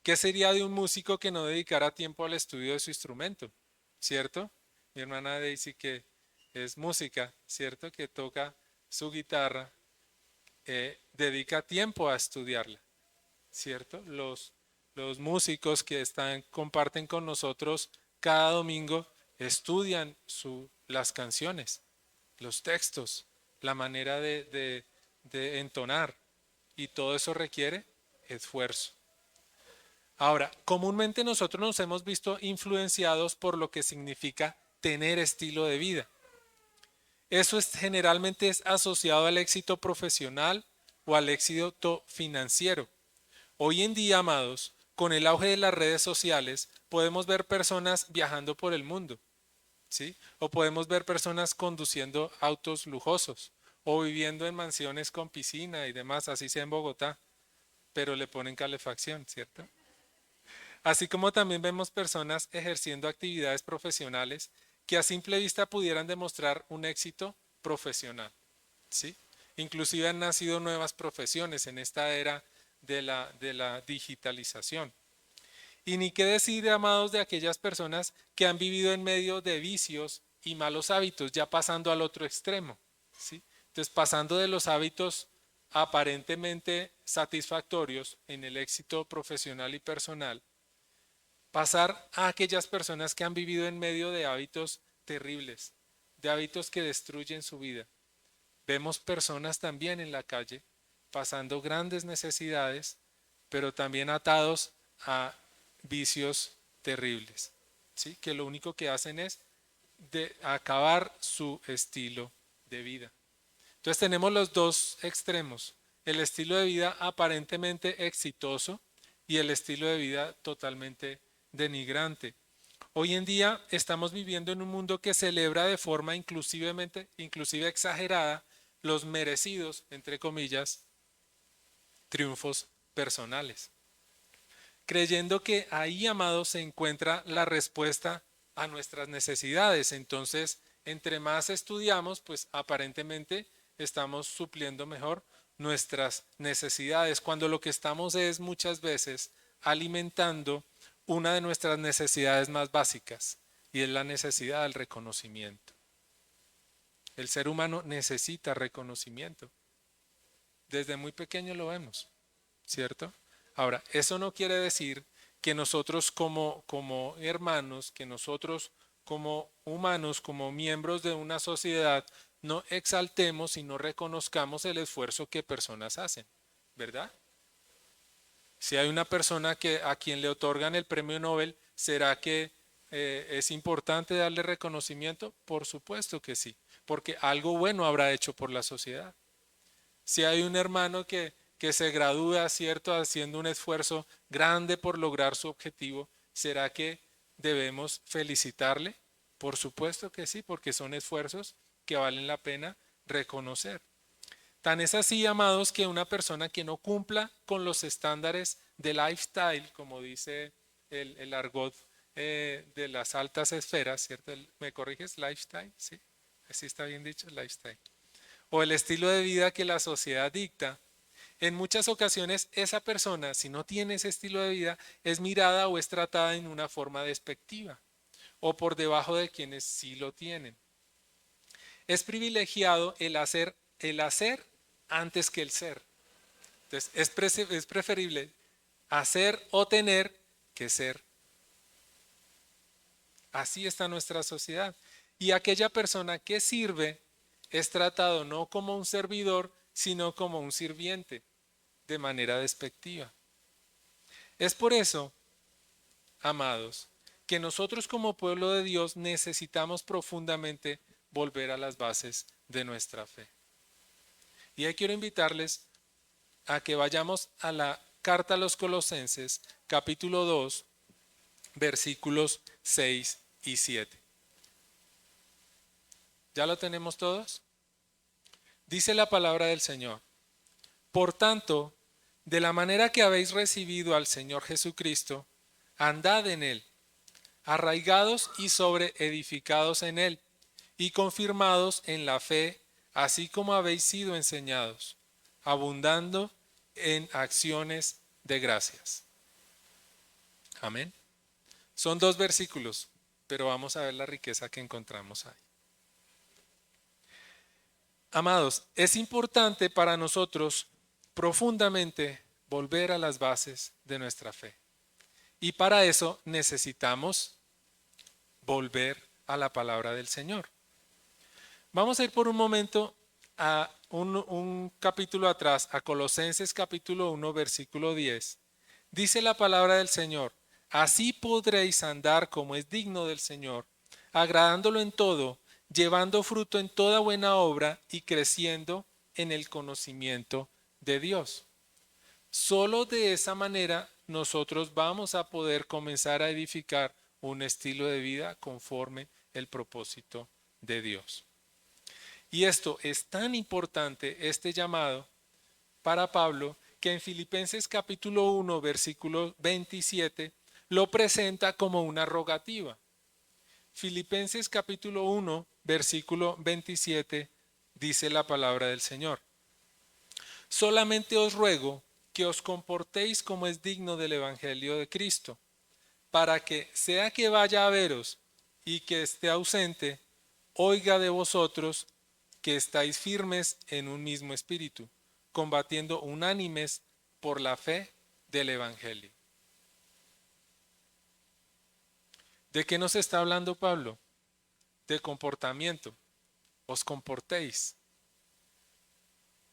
¿Qué sería de un músico que no dedicara tiempo al estudio de su instrumento? ¿Cierto? Mi hermana Daisy, que es música, ¿cierto? Que toca su guitarra, dedica tiempo a estudiarla, ¿cierto? Los músicos que comparten con nosotros cada domingo estudian las canciones, los textos, la manera de entonar, y todo eso requiere esfuerzo. Ahora, comúnmente nosotros nos hemos visto influenciados por lo que significa tener estilo de vida. Generalmente es asociado al éxito profesional o al éxito financiero. Hoy en día, amados, con el auge de las redes sociales, podemos ver personas viajando por el mundo, ¿sí? O podemos ver personas conduciendo autos lujosos o viviendo en mansiones con piscina y demás, así sea en Bogotá, pero le ponen calefacción, ¿cierto? Así como también vemos personas ejerciendo actividades profesionales que a simple vista pudieran demostrar un éxito profesional, ¿sí? Inclusive han nacido nuevas profesiones en esta era de la digitalización. Y ni qué decir, amados, de aquellas personas que han vivido en medio de vicios y malos hábitos, ya pasando al otro extremo, ¿sí? Entonces, pasando de los hábitos aparentemente satisfactorios en el éxito profesional y personal, pasar a aquellas personas que han vivido en medio de hábitos terribles, de hábitos que destruyen su vida. Vemos personas también en la calle pasando grandes necesidades, pero también atados a vicios terribles, ¿sí? Que lo único que hacen es acabar su estilo de vida. Entonces tenemos los dos extremos, el estilo de vida aparentemente exitoso y el estilo de vida totalmente denigrante. Hoy en día estamos viviendo en un mundo que celebra de forma inclusive exagerada, los merecidos, entre comillas, triunfos personales, creyendo que ahí, amados, se encuentra la respuesta a nuestras necesidades. Entonces, entre más estudiamos, pues aparentemente estamos supliendo mejor nuestras necesidades, cuando lo que estamos es muchas veces alimentando una de nuestras necesidades más básicas, y es la necesidad del reconocimiento. El ser humano necesita reconocimiento. Desde muy pequeño lo vemos, ¿cierto? Ahora, eso no quiere decir que nosotros como hermanos, que nosotros como humanos, como miembros de una sociedad, no exaltemos y no reconozcamos el esfuerzo que personas hacen, ¿verdad? Si hay una persona a quien le otorgan el premio Nobel, ¿será que es importante darle reconocimiento? Por supuesto que sí, porque algo bueno habrá hecho por la sociedad. Si hay un hermano que se gradúa, ¿cierto?, haciendo un esfuerzo grande por lograr su objetivo, ¿será que debemos felicitarle? Por supuesto que sí, porque son esfuerzos que valen la pena reconocer. Tan es así, amados, que una persona que no cumpla con los estándares de lifestyle, como dice el argot de las altas esferas, ¿cierto? ¿Me corriges? Lifestyle, sí, así está bien dicho, lifestyle. O el estilo de vida que la sociedad dicta. En muchas ocasiones esa persona, si no tiene ese estilo de vida, es mirada o es tratada en una forma despectiva o por debajo de quienes sí lo tienen. Es privilegiado el hacer antes que el ser. Entonces, es preferible hacer o tener que ser. Así está nuestra sociedad. Y aquella persona que sirve es tratado no como un servidor, sino como un sirviente, de manera despectiva. Es por eso, amados, que nosotros como pueblo de Dios necesitamos profundamente volver a las bases de nuestra fe. Y ahí quiero invitarles a que vayamos a la carta a los Colosenses, capítulo 2, versículos 6 y 7. ¿Ya lo tenemos todos? Dice la palabra del Señor. Por tanto, de la manera que habéis recibido al Señor Jesucristo, andad en él, arraigados y sobreedificados en él, y confirmados en la fe, así como habéis sido enseñados, abundando en acciones de gracias. Amén. Son dos versículos, pero vamos a ver la riqueza que encontramos ahí. Amados, es importante para nosotros profundamente volver a las bases de nuestra fe. Y para eso necesitamos volver a la palabra del Señor. Vamos a ir por un momento a un capítulo atrás, a Colosenses capítulo 1, versículo 10. Dice la palabra del Señor: así podréis andar como es digno del Señor, agradándolo en todo, llevando fruto en toda buena obra y creciendo en el conocimiento de Dios. Solo de esa manera nosotros vamos a poder comenzar a edificar un estilo de vida conforme el propósito de Dios. Y esto es tan importante, este llamado, para Pablo, que en Filipenses capítulo 1, versículo 27, lo presenta como una rogativa. Filipenses capítulo 1, versículo 27, dice la palabra del Señor: solamente os ruego que os comportéis como es digno del Evangelio de Cristo, para que, sea que vaya a veros y que esté ausente, oiga de vosotros que estáis firmes en un mismo espíritu, combatiendo unánimes por la fe del Evangelio. ¿De qué nos está hablando Pablo? De comportamiento. Os comportéis.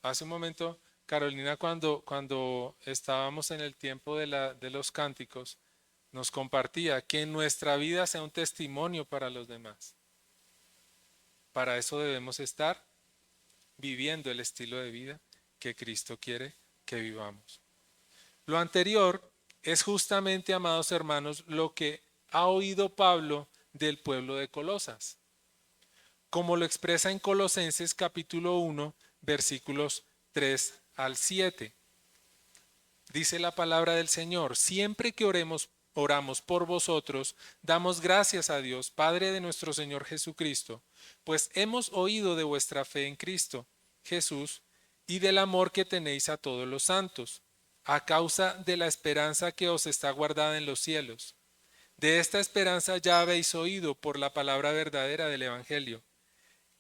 Hace un momento, Carolina, cuando estábamos en el tiempo de los cánticos, nos compartía que nuestra vida sea un testimonio para los demás. Para eso debemos estar viviendo el estilo de vida que Cristo quiere que vivamos. Lo anterior es justamente, amados hermanos, lo que ha oído Pablo del pueblo de Colosas, como lo expresa en Colosenses capítulo 1, versículos 3 al 7. Dice la palabra del Señor: siempre que oramos por vosotros, damos gracias a Dios, Padre de nuestro Señor Jesucristo, pues hemos oído de vuestra fe en Cristo Jesús y del amor que tenéis a todos los santos, a causa de la esperanza que os está guardada en los cielos. De esta esperanza ya habéis oído por la palabra verdadera del Evangelio,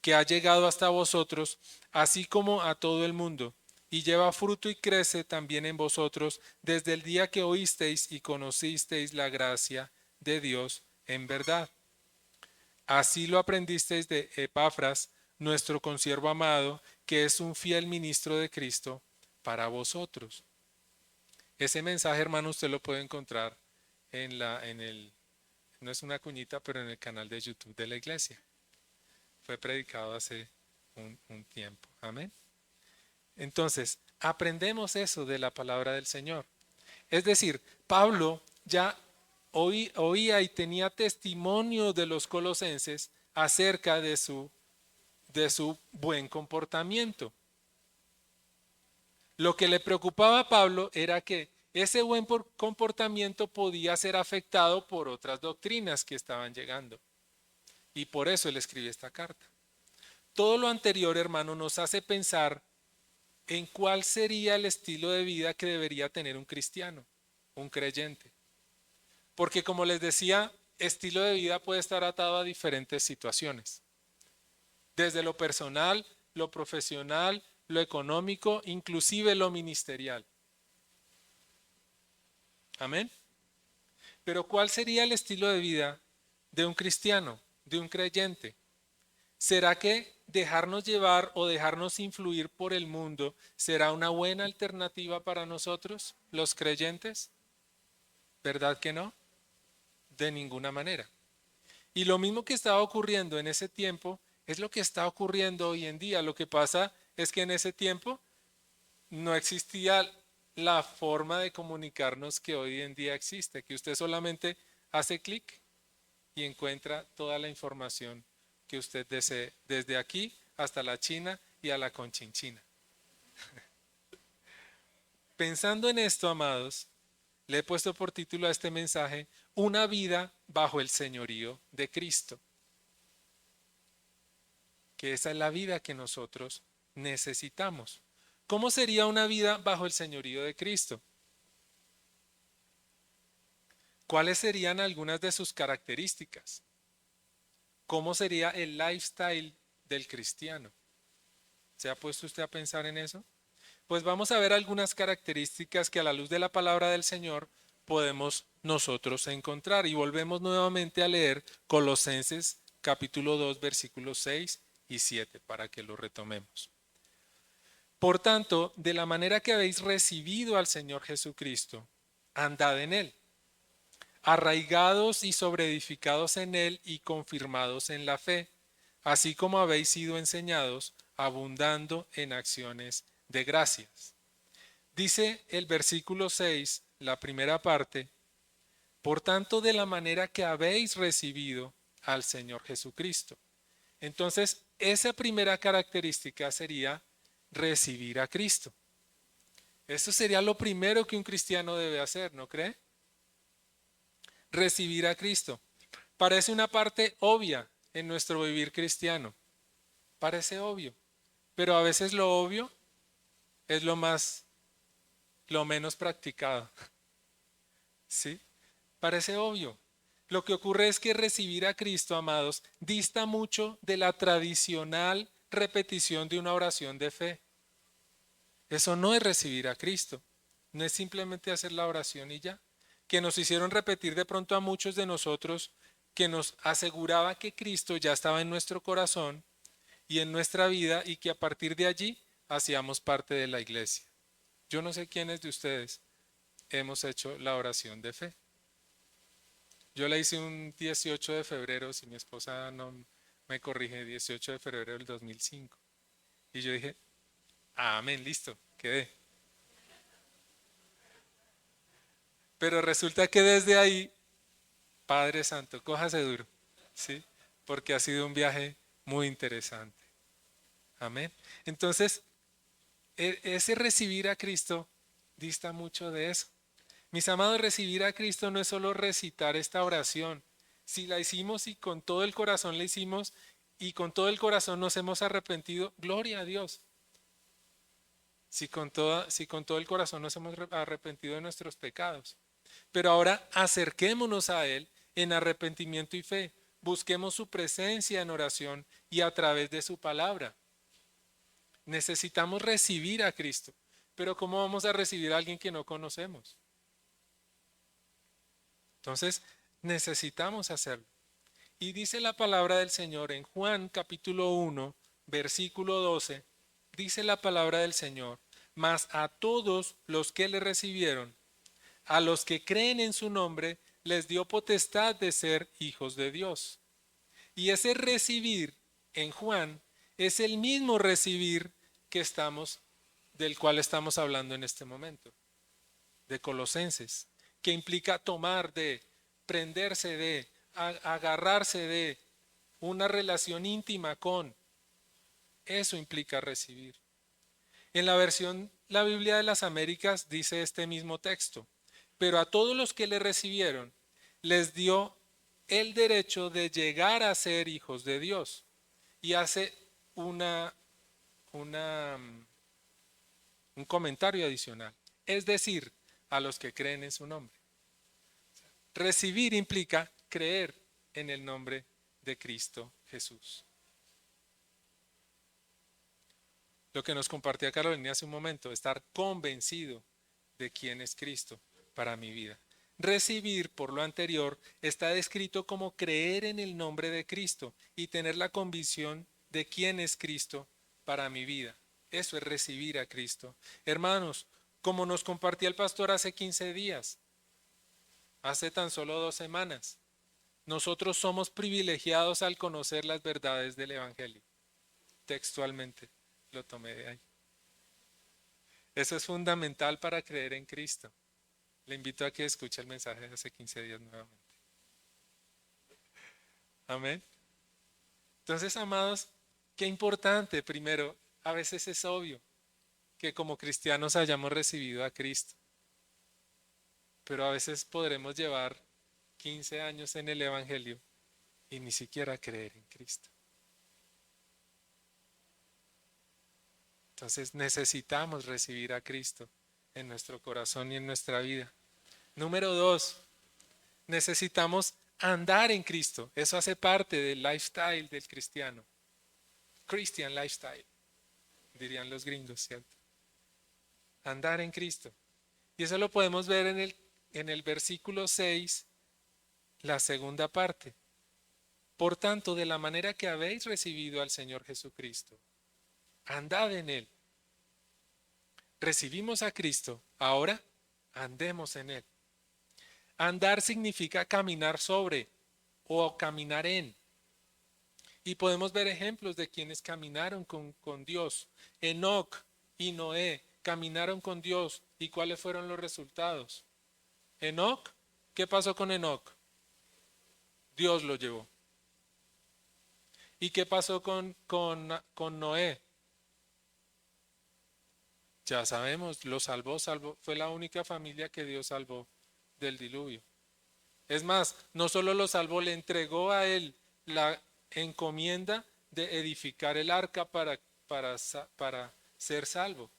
que ha llegado hasta vosotros, así como a todo el mundo, y lleva fruto y crece también en vosotros desde el día que oísteis y conocisteis la gracia de Dios en verdad. Así lo aprendisteis de Epafras, nuestro consiervo amado, que es un fiel ministro de Cristo para vosotros. Ese mensaje, hermano, usted lo puede encontrar no es una cuñita, pero en el canal de YouTube de la iglesia. Fue predicado hace un tiempo. Amén. Entonces, aprendemos eso de la palabra del Señor. Es decir, Pablo ya oía y tenía testimonio de los colosenses acerca de su buen comportamiento. Lo que le preocupaba a Pablo era que ese buen comportamiento podía ser afectado por otras doctrinas que estaban llegando. Y por eso él escribe esta carta. Todo lo anterior, hermano, nos hace pensar en cuál sería el estilo de vida que debería tener un cristiano, un creyente. Porque como les decía, estilo de vida puede estar atado a diferentes situaciones. Desde lo personal, lo profesional, lo económico, inclusive lo ministerial. Amén. Pero ¿cuál sería el estilo de vida de un cristiano, de un creyente? ¿Será que dejarnos llevar o dejarnos influir por el mundo será una buena alternativa para nosotros, los creyentes? ¿Verdad que no? De ninguna manera. Y lo mismo que estaba ocurriendo en ese tiempo es lo que está ocurriendo hoy en día. Lo que pasa es que en ese tiempo no existía la forma de comunicarnos que hoy en día existe, que usted solamente hace clic y encuentra toda la información que usted desee, desde aquí hasta la China y a la Conchinchina. Pensando en esto, amados, le he puesto por título a este mensaje: una vida bajo el señorío de Cristo. Que esa es la vida que nosotros necesitamos. ¿Cómo sería una vida bajo el señorío de Cristo? ¿Cuáles serían algunas de sus características? ¿Cómo sería el lifestyle del cristiano? ¿Se ha puesto usted a pensar en eso? Pues vamos a ver algunas características que a la luz de la palabra del Señor podemos nosotros encontrar. Y volvemos nuevamente a leer Colosenses capítulo 2 versículos 6 y 7 para que lo retomemos. Por tanto, de la manera que habéis recibido al Señor Jesucristo, andad en él, arraigados y sobreedificados en él y confirmados en la fe, así como habéis sido enseñados, abundando en acciones de gracias. Dice el versículo 6, la primera parte, por tanto, de la manera que habéis recibido al Señor Jesucristo. Entonces, esa primera característica sería recibir a Cristo. Eso sería lo primero que un cristiano debe hacer, ¿no cree? Recibir a Cristo. Parece una parte obvia en nuestro vivir cristiano. Parece obvio. Pero a veces lo obvio es lo menos practicado. ¿Sí? Parece obvio. Lo que ocurre es que recibir a Cristo, amados, dista mucho de la tradicional repetición de una oración de fe. Eso no es recibir a Cristo. No es simplemente hacer la oración y ya. Que nos hicieron repetir de pronto a muchos de nosotros que nos aseguraba que Cristo ya estaba en nuestro corazón y en nuestra vida y que a partir de allí hacíamos parte de la iglesia. Yo no sé quiénes de ustedes hemos hecho la oración de fe. Yo la hice un 18 de febrero, si mi esposa no me corrige, 18 de febrero del 2005. Y yo dije, amén, listo, quedé. Pero resulta que desde ahí, Padre Santo, cójase duro, ¿sí? Porque ha sido un viaje muy interesante. Amén. Entonces, ese recibir a Cristo dista mucho de eso. Mis amados, recibir a Cristo no es solo recitar esta oración. Si la hicimos y con todo el corazón la hicimos y con todo el corazón nos hemos arrepentido, gloria a Dios. Si con todo el corazón nos hemos arrepentido de nuestros pecados. Pero ahora acerquémonos a Él en arrepentimiento y fe. Busquemos su presencia en oración y a través de su palabra. Necesitamos recibir a Cristo. Pero ¿cómo vamos a recibir a alguien que no conocemos? Entonces, necesitamos hacerlo. Y dice la palabra del Señor en Juan capítulo 1, versículo 12, dice la palabra del Señor, mas a todos los que le recibieron, a los que creen en su nombre, les dio potestad de ser hijos de Dios. Y ese recibir en Juan es el mismo recibir que del cual estamos hablando en este momento, de Colosenses, que implica tomar de, prenderse de, agarrarse de, una relación íntima con. Eso implica recibir. En la versión La Biblia de las Américas dice este mismo texto, pero a todos los que le recibieron les dio el derecho de llegar a ser hijos de Dios. Y hace una, un comentario adicional, es decir, a los que creen en su nombre. Recibir implica creer en el nombre de Cristo Jesús. Lo que nos compartía Carolina hace un momento, estar convencido de quién es Cristo para mi vida. Recibir, por lo anterior, está descrito como creer en el nombre de Cristo y tener la convicción de quién es Cristo para mi vida. Eso es recibir a Cristo. Hermanos, como nos compartía el pastor hace 15 días, hace tan solo 2 semanas, nosotros somos privilegiados al conocer las verdades del Evangelio. Textualmente lo tomé de ahí. Eso es fundamental para creer en Cristo. Le invito a que escuche el mensaje de hace 15 días nuevamente. Amén. Entonces, amados, qué importante. Primero, a veces es obvio que como cristianos hayamos recibido a Cristo, pero a veces podremos llevar 15 años en el Evangelio y ni siquiera creer en Cristo. Entonces necesitamos recibir a Cristo en nuestro corazón y en nuestra vida. Número 2, Necesitamos andar en Cristo. Eso hace parte del lifestyle del cristiano. Christian lifestyle, dirían los gringos, ¿cierto? Andar en Cristo. Y eso lo podemos ver en el versículo 6, la segunda parte. Por tanto, de la manera que habéis recibido al Señor Jesucristo, andad en Él. Recibimos a Cristo, ahora andemos en Él. Andar significa caminar sobre o caminar en. Y podemos ver ejemplos de quienes caminaron con Dios. Enoc y Noé caminaron con Dios. ¿Y cuáles fueron los resultados? Enoc, ¿qué pasó con Enoc? Dios lo llevó. ¿Y qué pasó con Noé? Ya sabemos, lo salvó, fue la única familia que Dios salvó del diluvio. Es más, no solo lo salvó, le entregó a él la encomienda de edificar el arca para ser salvo.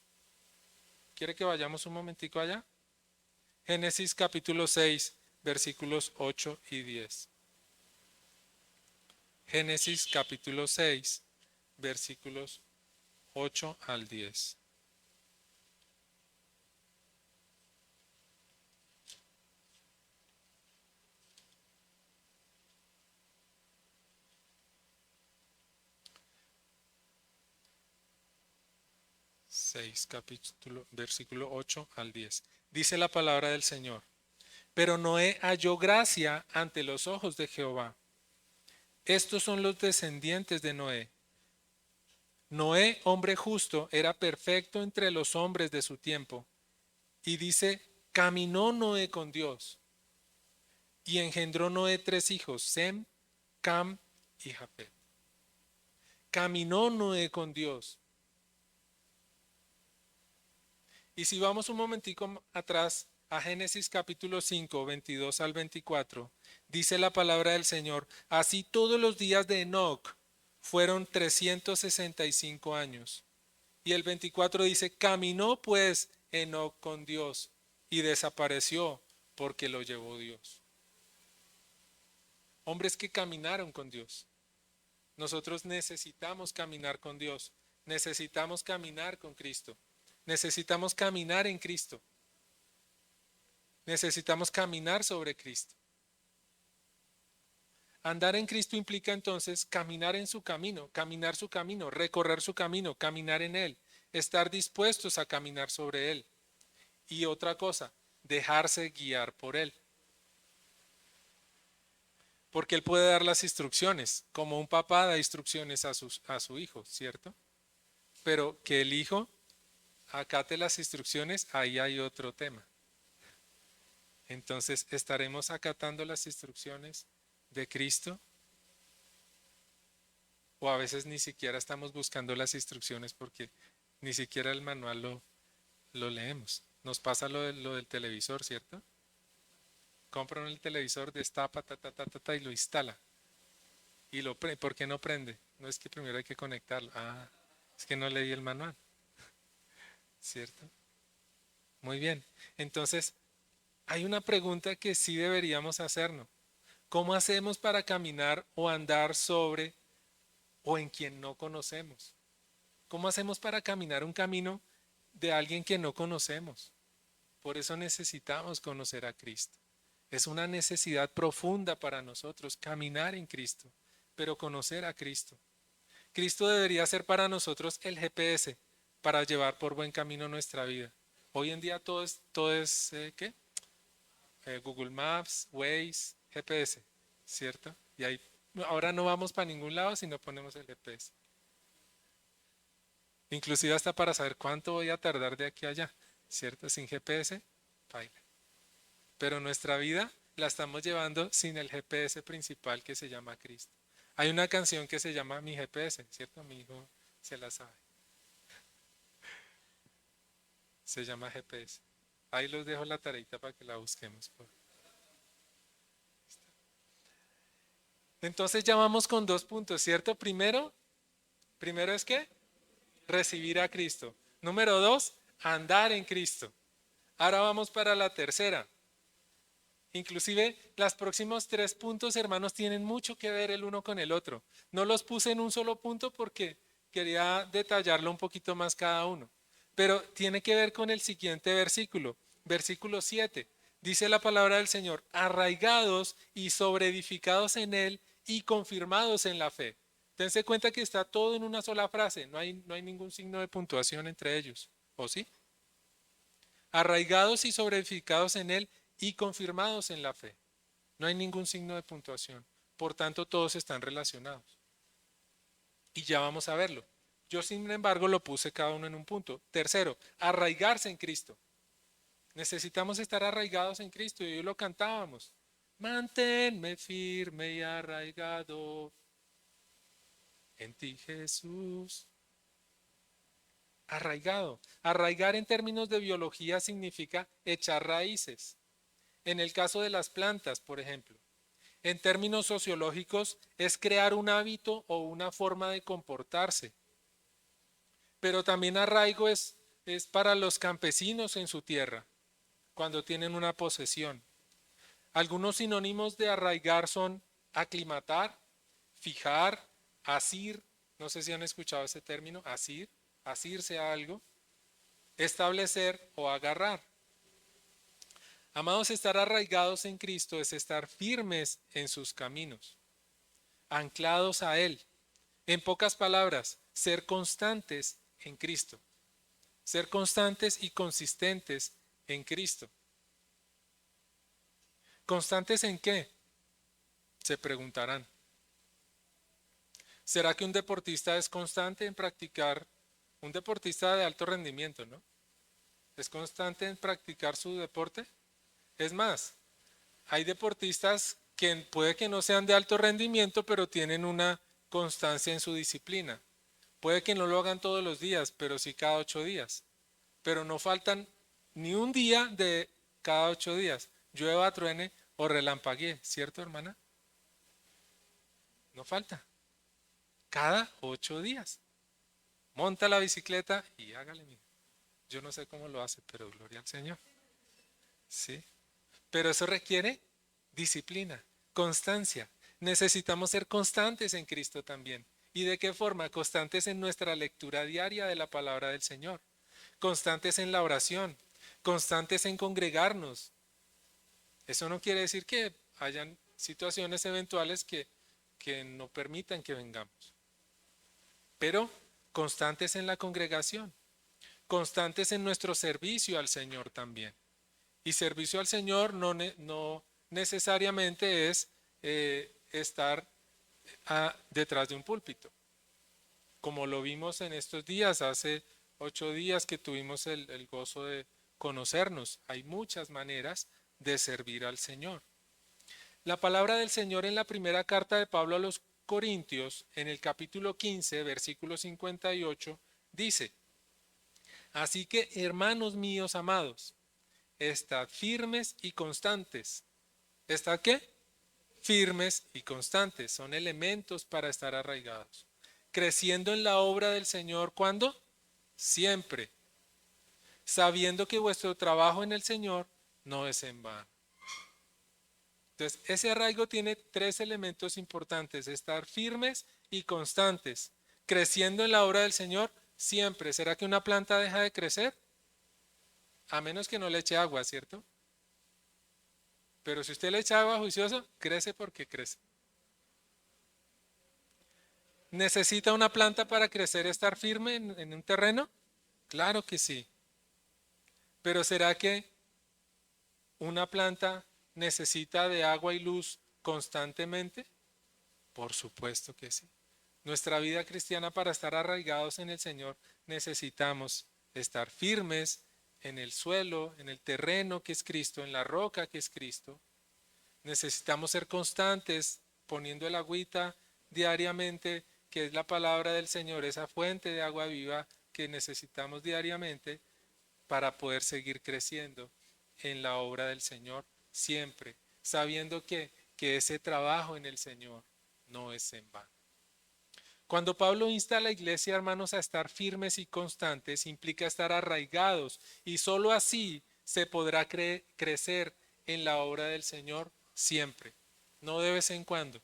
¿Quiere que vayamos un momentico allá? Génesis capítulo 6, versículos 8 y 10. Génesis capítulo 6, versículos 8 al 10. Versículo 8 al 10. Dice la palabra del Señor. Pero Noé halló gracia ante los ojos de Jehová. Estos son los descendientes de Noé. Noé, hombre justo, era perfecto entre los hombres de su tiempo. Y dice, caminó Noé con Dios. Y engendró Noé 3 hijos, Sem, Cam y Japet. Caminó Noé con Dios. Y si vamos un momentico atrás a Génesis capítulo 5, 22 al 24, dice la palabra del Señor, así todos los días de Enoc fueron 365 años. Y el 24 dice, caminó pues Enoc con Dios y desapareció porque lo llevó Dios. Hombres que caminaron con Dios. Nosotros necesitamos caminar con Dios. Necesitamos caminar con Cristo. Necesitamos caminar en Cristo. Necesitamos caminar sobre Cristo. Andar en Cristo implica entonces caminar en su camino, caminar su camino, recorrer su camino, caminar en Él, estar dispuestos a caminar sobre Él. Y otra cosa, dejarse guiar por Él. Porque Él puede dar las instrucciones, como un papá da instrucciones a su hijo, ¿cierto? Pero que el hijo acate las instrucciones, ahí hay otro tema. Entonces, ¿estaremos acatando las instrucciones de Cristo? O a veces ni siquiera estamos buscando las instrucciones porque ni siquiera el manual lo leemos. Nos pasa lo del televisor, ¿cierto? Compra el televisor, destapa, y lo instala. Y ¿por qué no prende? No es que primero hay que conectarlo. Ah, es que no leí el manual, ¿cierto? Muy bien. Entonces, hay una pregunta que sí deberíamos hacernos. ¿Cómo hacemos para caminar o andar sobre o en quien no conocemos? ¿Cómo hacemos para caminar un camino de alguien que no conocemos? Por eso necesitamos conocer a Cristo. Es una necesidad profunda para nosotros caminar en Cristo, pero conocer a Cristo. Cristo debería ser para nosotros el GPS para llevar por buen camino nuestra vida. Hoy en día todo es ¿qué? Google Maps, Waze, GPS, ¿cierto? Y ahí ahora no vamos para ningún lado si no ponemos el GPS. Inclusive hasta para saber cuánto voy a tardar de aquí a allá, ¿cierto? Sin GPS, baila. Pero nuestra vida la estamos llevando sin el GPS principal que se llama Cristo. Hay una canción que se llama Mi GPS, ¿cierto? Mi hijo se la sabe. Se llama GPS. Ahí los dejo la tareita para que la busquemos. Entonces ya vamos con 2 puntos, ¿cierto? Primero es que recibir a Cristo. Número 2, andar en Cristo. Ahora vamos para la tercera. Inclusive, los próximos 3 puntos, hermanos, tienen mucho que ver el uno con el otro. No los puse en un solo punto porque quería detallarlo un poquito más cada uno. Pero tiene que ver con el siguiente versículo, versículo 7. Dice la palabra del Señor, arraigados y sobreedificados en Él y confirmados en la fe. Dense cuenta que está todo en una sola frase, no hay ningún signo de puntuación entre ellos. ¿O sí? Arraigados y sobreedificados en Él y confirmados en la fe. No hay ningún signo de puntuación. Por tanto, todos están relacionados. Y ya vamos a verlo. Yo, sin embargo, lo puse cada uno en un punto. Tercero, arraigarse en Cristo. Necesitamos estar arraigados en Cristo y hoy lo cantábamos. Manténme firme y arraigado en ti, Jesús. Arraigado. Arraigar en términos de biología significa echar raíces. En el caso de las plantas, por ejemplo. En términos sociológicos, es crear un hábito o una forma de comportarse. Pero también arraigo es para los campesinos en su tierra, cuando tienen una posesión. Algunos sinónimos de arraigar son aclimatar, fijar, asir, no sé si han escuchado ese término, asir, asirse a algo, establecer o agarrar. Amados, estar arraigados en Cristo es estar firmes en sus caminos, anclados a Él. En pocas palabras, ser constantes en Cristo. Ser constantes y consistentes en Cristo. ¿Constantes en qué? Se preguntarán. ¿Será que un deportista es constante en practicar, un deportista de alto rendimiento, ¿no? ¿Es constante en practicar su deporte? Es más, hay deportistas que puede que no sean de alto rendimiento, pero tienen una constancia en su disciplina. Puede que no lo hagan todos los días, pero sí cada 8 días. Pero no faltan ni un día de cada 8 días. Llueva, truene o relampaguee, ¿cierto, hermana? No falta. Cada 8 días. Monta la bicicleta y hágale, mijo. Yo no sé cómo lo hace, pero gloria al Señor. Sí. Pero eso requiere disciplina, constancia. Necesitamos ser constantes en Cristo también. ¿Y de qué forma? Constantes en nuestra lectura diaria de la palabra del Señor, constantes en la oración, constantes en congregarnos. Eso no quiere decir que hayan situaciones eventuales que no permitan que vengamos, pero constantes en la congregación, constantes en nuestro servicio al Señor también. Y servicio al Señor no necesariamente es estar detrás de un púlpito, como lo vimos en estos días, hace 8 días que tuvimos el gozo de conocernos. Hay muchas maneras de servir al Señor. La palabra del Señor en la primera carta de Pablo a los Corintios, en el capítulo 15, versículo 58, dice, así que hermanos míos amados, estad firmes y constantes. ¿Estad qué? Firmes y constantes. Son elementos para estar arraigados. Creciendo en la obra del Señor, ¿cuándo? Siempre. Sabiendo que vuestro trabajo en el Señor no es en vano. Entonces, ese arraigo tiene 3 elementos importantes. Estar firmes y constantes. Creciendo en la obra del Señor siempre. ¿Será que una planta deja de crecer? A menos que no le eche agua, ¿cierto? Pero si usted le echa agua juiciosa, crece porque crece. ¿Necesita una planta para crecer, estar firme en un terreno? Claro que sí. Pero ¿será que una planta necesita de agua y luz constantemente? Por supuesto que sí. Nuestra vida cristiana, para estar arraigados en el Señor, necesitamos estar firmes en el suelo, en el terreno que es Cristo, en la roca que es Cristo. Necesitamos ser constantes poniendo el agüita diariamente, que es la palabra del Señor, esa fuente de agua viva que necesitamos diariamente para poder seguir creciendo en la obra del Señor siempre, sabiendo que ese trabajo en el Señor no es en vano. Cuando Pablo insta a la iglesia, hermanos, a estar firmes y constantes, implica estar arraigados y solo así se podrá crecer en la obra del Señor siempre, no de vez en cuando,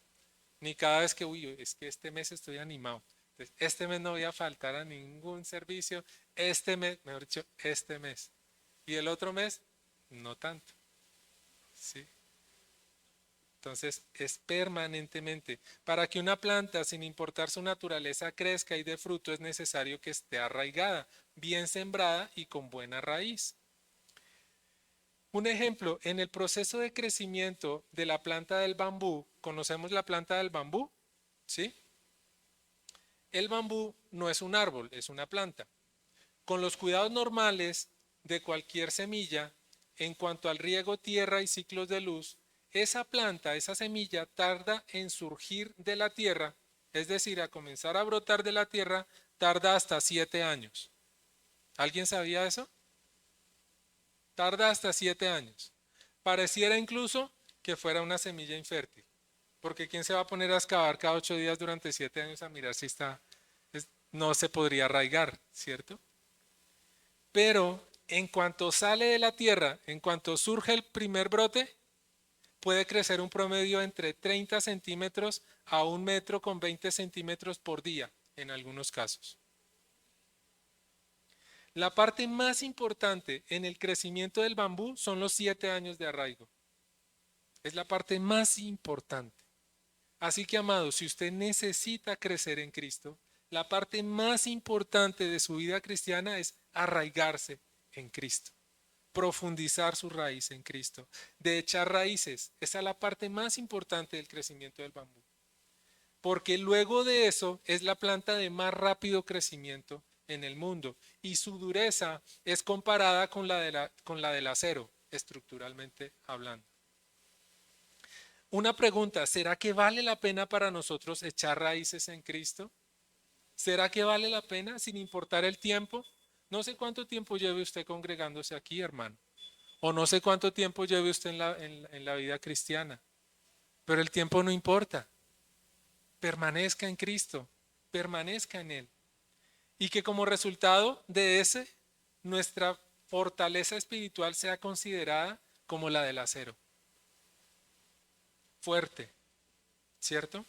ni cada vez que, uy, es que este mes estoy animado. Entonces, este mes no voy a faltar a ningún servicio, este mes, mejor dicho, este mes. Y el otro mes, no tanto, ¿sí? Entonces, es permanentemente. Para que una planta, sin importar su naturaleza, crezca y dé fruto, es necesario que esté arraigada, bien sembrada y con buena raíz. Un ejemplo, en el proceso de crecimiento de la planta del bambú, ¿conocemos la planta del bambú? ¿Sí? El bambú no es un árbol, es una planta. Con los cuidados normales de cualquier semilla, en cuanto al riego, tierra y ciclos de luz, esa planta, esa semilla, tarda en surgir de la tierra, es decir, a comenzar a brotar de la tierra, tarda hasta 7 años. ¿Alguien sabía eso? Tarda hasta 7 años. Pareciera incluso que fuera una semilla infértil, porque ¿quién se va a poner a excavar cada 8 días durante 7 años a mirar si está, no se podría arraigar, ¿cierto? Pero en cuanto sale de la tierra, en cuanto surge el primer brote, puede crecer un promedio entre 30 centímetros a 1 metro con 20 centímetros por día, en algunos casos. La parte más importante en el crecimiento del bambú son los 7 años de arraigo. Es la parte más importante. Así que, amados, si usted necesita crecer en Cristo, la parte más importante de su vida cristiana es arraigarse en Cristo, profundizar su raíz en Cristo, de echar raíces. Esa es la parte más importante del crecimiento del bambú. Porque luego de eso es la planta de más rápido crecimiento en el mundo y su dureza es comparada con la del acero, estructuralmente hablando. Una pregunta, ¿será que vale la pena para nosotros echar raíces en Cristo? ¿Será que vale la pena sin importar el tiempo? No sé cuánto tiempo lleve usted congregándose aquí, hermano. O no sé cuánto tiempo lleve usted en la vida cristiana. Pero el tiempo no importa. Permanezca en Cristo. Permanezca en Él. Y que como resultado de ese, nuestra fortaleza espiritual sea considerada como la del acero. Fuerte, ¿cierto?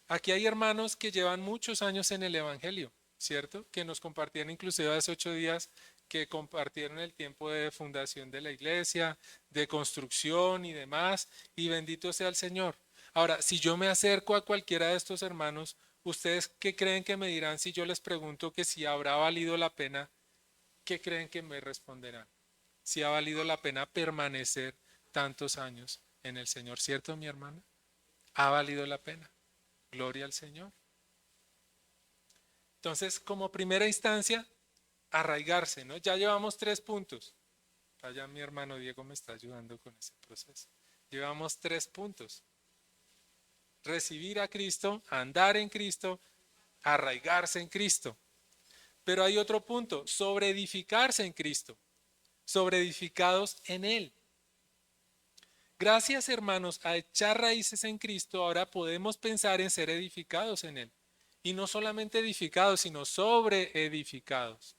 Aquí hay hermanos que llevan muchos años en el Evangelio, ¿cierto? Que nos compartían inclusive hace 8 días que compartieron el tiempo de fundación de la iglesia, de construcción y demás, y bendito sea el Señor. Ahora, si yo me acerco a cualquiera de estos hermanos, ¿ustedes qué creen que me dirán si yo les pregunto que si habrá valido la pena? ¿Qué creen que me responderán? Si ha valido la pena permanecer tantos años en el Señor, ¿cierto, mi hermana? Ha valido la pena. Gloria al Señor. Entonces, como primera instancia, arraigarse, ¿no? Ya llevamos 3 puntos. Allá mi hermano Diego me está ayudando con ese proceso. Llevamos 3 puntos. Recibir a Cristo, andar en Cristo, arraigarse en Cristo. Pero hay otro punto, sobreedificarse en Cristo, sobreedificados en Él. Gracias, hermanos, a echar raíces en Cristo, ahora podemos pensar en ser edificados en Él. Y no solamente edificados, sino sobreedificados.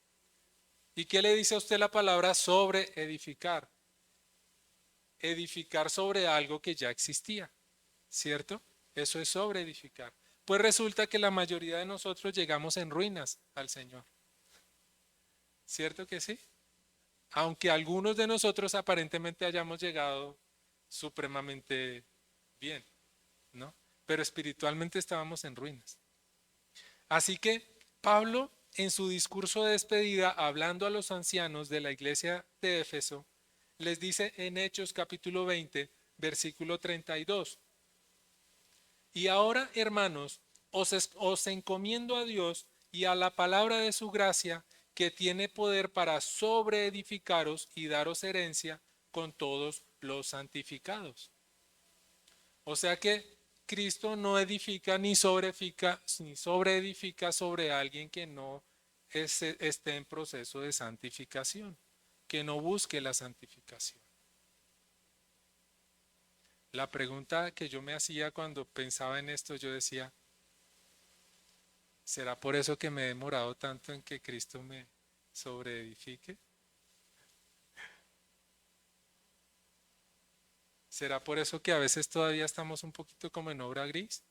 ¿Y qué le dice a usted la palabra sobre edificar? Edificar sobre algo que ya existía, ¿cierto? Eso es sobre edificar. Pues resulta que la mayoría de nosotros llegamos en ruinas al Señor. ¿Cierto que sí? Aunque algunos de nosotros aparentemente hayamos llegado supremamente bien, ¿no? Pero espiritualmente estábamos en ruinas. Así que Pablo, en su discurso de despedida, hablando a los ancianos de la iglesia de Éfeso, les dice en Hechos capítulo 20, versículo 32. Y ahora, hermanos, os encomiendo a Dios y a la palabra de su gracia, que tiene poder para sobreedificaros y daros herencia con todos los santificados. O sea que Cristo no edifica ni sobreedifica sobre alguien que no esté en proceso de santificación, que no busque la santificación. La pregunta que yo me hacía cuando pensaba en esto, yo decía, ¿será por eso que me he demorado tanto en que Cristo me sobreedifique? ¿Será por eso que a veces todavía estamos un poquito como en obra gris?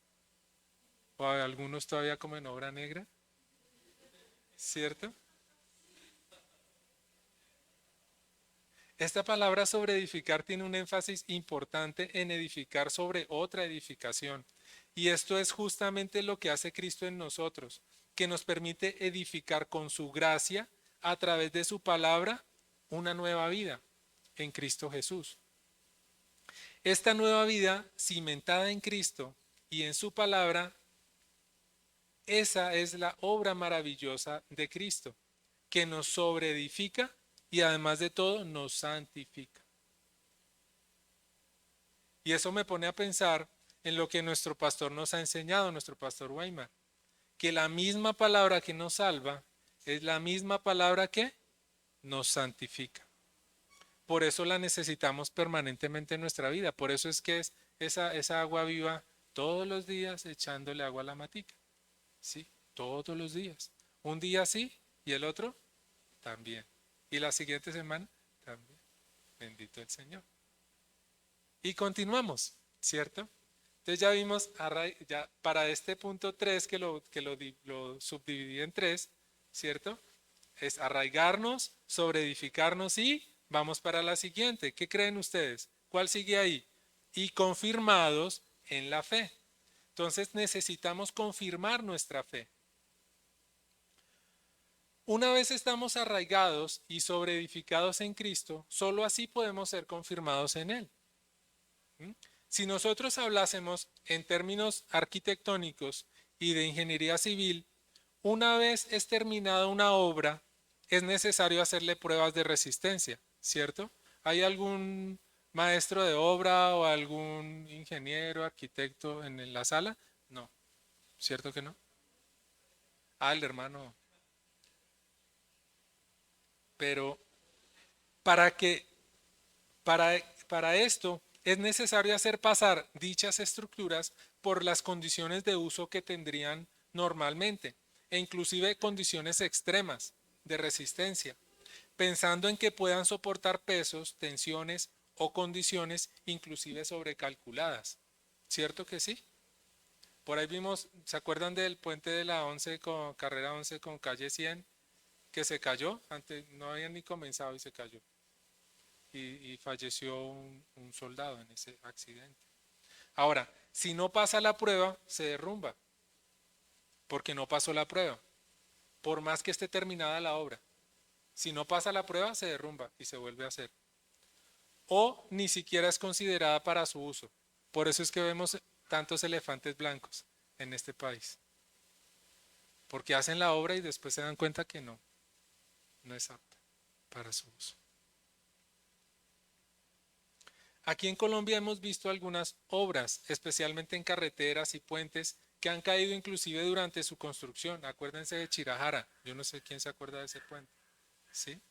¿O algunos todavía como en obra negra? ¿Cierto? Esta palabra sobre edificar tiene un énfasis importante en edificar sobre otra edificación. Y esto es justamente lo que hace Cristo en nosotros, que nos permite edificar con su gracia a través de su palabra una nueva vida en Cristo Jesús. Esta nueva vida cimentada en Cristo y en su palabra, esa es la obra maravillosa de Cristo, que nos sobreedifica y además de todo nos santifica. Y eso me pone a pensar en lo que nuestro pastor nos ha enseñado, nuestro pastor Weimar, que la misma palabra que nos salva es la misma palabra que nos santifica. Por eso la necesitamos permanentemente en nuestra vida. Por eso es que es esa agua viva todos los días echándole agua a la matica. Sí, todos los días. Un día sí y el otro también. Y la siguiente semana también. Bendito el Señor. Y continuamos, ¿cierto? Entonces ya vimos, ya para este punto 3 lo subdividí en 3, ¿cierto? Es arraigarnos, sobreedificarnos y vamos para la siguiente. ¿Qué creen ustedes? ¿Cuál sigue ahí? Y confirmados en la fe. Entonces necesitamos confirmar nuestra fe. Una vez estamos arraigados y sobreedificados en Cristo, solo así podemos ser confirmados en Él. Si nosotros hablásemos en términos arquitectónicos y de ingeniería civil, una vez es terminada una obra, es necesario hacerle pruebas de resistencia, ¿cierto? ¿Hay algún maestro de obra o algún ingeniero, arquitecto en la sala? No, ¿cierto que no? Ah, el hermano. Pero para que Para, para esto es necesario hacer pasar dichas estructuras por las condiciones de uso que tendrían normalmente e inclusive condiciones extremas de resistencia, pensando en que puedan soportar pesos, tensiones o condiciones inclusive sobrecalculadas. ¿Cierto que sí? Por ahí vimos, ¿se acuerdan del puente de la 11 con carrera 11 con calle 100 que se cayó? Antes no había ni comenzado y se cayó y falleció un soldado en ese accidente. Ahora, si no pasa la prueba, se derrumba, porque no pasó la prueba, por más que esté terminada la obra. Si no pasa la prueba, se derrumba y se vuelve a hacer. O ni siquiera es considerada para su uso. Por eso es que vemos tantos elefantes blancos en este país. Porque hacen la obra y después se dan cuenta que no, no es apta para su uso. Aquí en Colombia hemos visto algunas obras, especialmente en carreteras y puentes, que han caído inclusive durante su construcción. Acuérdense de Chirajara, yo no sé quién se acuerda de ese puente, ¿sí?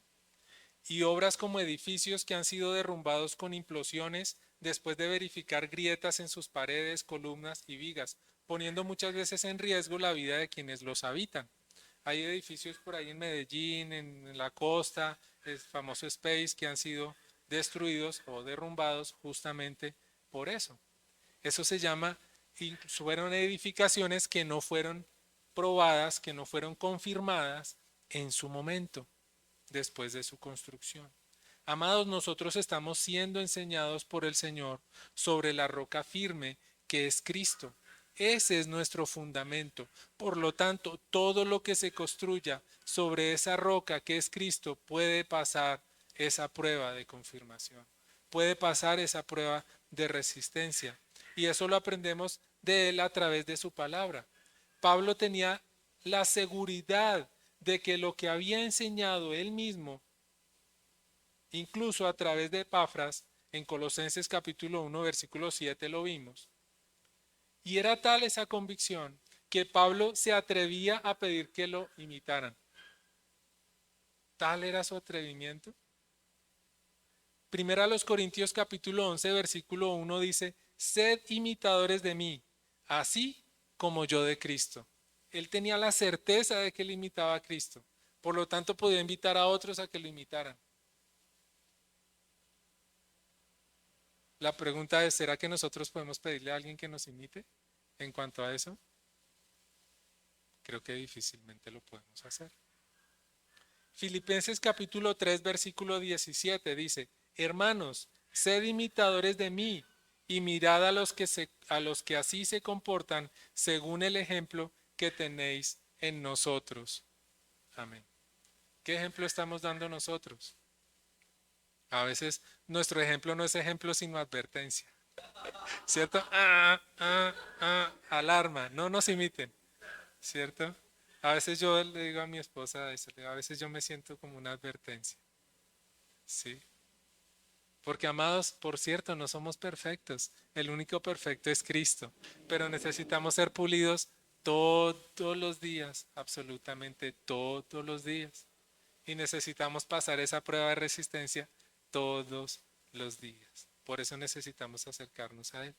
Y obras como edificios que han sido derrumbados con implosiones después de verificar grietas en sus paredes, columnas y vigas, poniendo muchas veces en riesgo la vida de quienes los habitan. Hay edificios por ahí en Medellín, en la costa, el famoso Space, que han sido destruidos o derrumbados justamente por eso. Eso se llama, y fueron edificaciones que no fueron probadas, que no fueron confirmadas en su momento, después de su construcción. Amados, nosotros estamos siendo enseñados por el Señor sobre la roca firme que es Cristo. Ese es nuestro fundamento. Por lo tanto, todo lo que se construya sobre esa roca que es Cristo puede pasar esa prueba de confirmación. Puede pasar esa prueba de resistencia. Y eso lo aprendemos de él a través de su palabra. Pablo tenía la seguridad de que lo que había enseñado él mismo, incluso a través de Epafras, en Colosenses capítulo 1, versículo 7 lo vimos. Y era tal esa convicción que Pablo se atrevía a pedir que lo imitaran. Tal era su atrevimiento. Primera a los Corintios capítulo 11, versículo 1 dice, sed imitadores de mí, así como yo de Cristo. Él tenía la certeza de que él imitaba a Cristo. Por lo tanto, podía invitar a otros a que lo imitaran. La pregunta es, ¿será que nosotros podemos pedirle a alguien que nos imite en cuanto a eso? Creo que difícilmente lo podemos hacer. Filipenses capítulo 3, versículo 17 dice, hermanos, sed imitadores de mí y mirad a los que así se comportan según el ejemplo que tenéis en nosotros. Amén. ¿Qué ejemplo estamos dando nosotros? A veces nuestro ejemplo no es ejemplo sino advertencia, ¿cierto? Alarma, no nos imiten, ¿cierto? A veces yo le digo a mi esposa eso, a veces yo me siento como una advertencia, ¿sí? Porque amados, por cierto, no somos perfectos. El único perfecto es Cristo. Pero necesitamos ser pulidos todos los días, absolutamente todos los días. Y necesitamos pasar esa prueba de resistencia todos los días. Por eso necesitamos acercarnos a Él.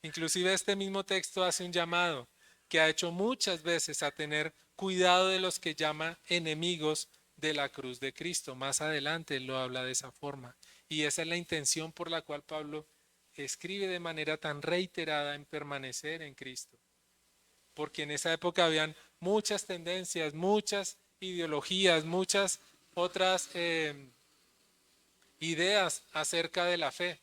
Inclusive este mismo texto hace un llamado que ha hecho muchas veces a tener cuidado de los que llama enemigos de la cruz de Cristo. Más adelante él lo habla de esa forma. Y esa es la intención por la cual Pablo escribe de manera tan reiterada en permanecer en Cristo. Porque en esa época habían muchas tendencias, muchas ideologías, muchas otras ideas acerca de la fe.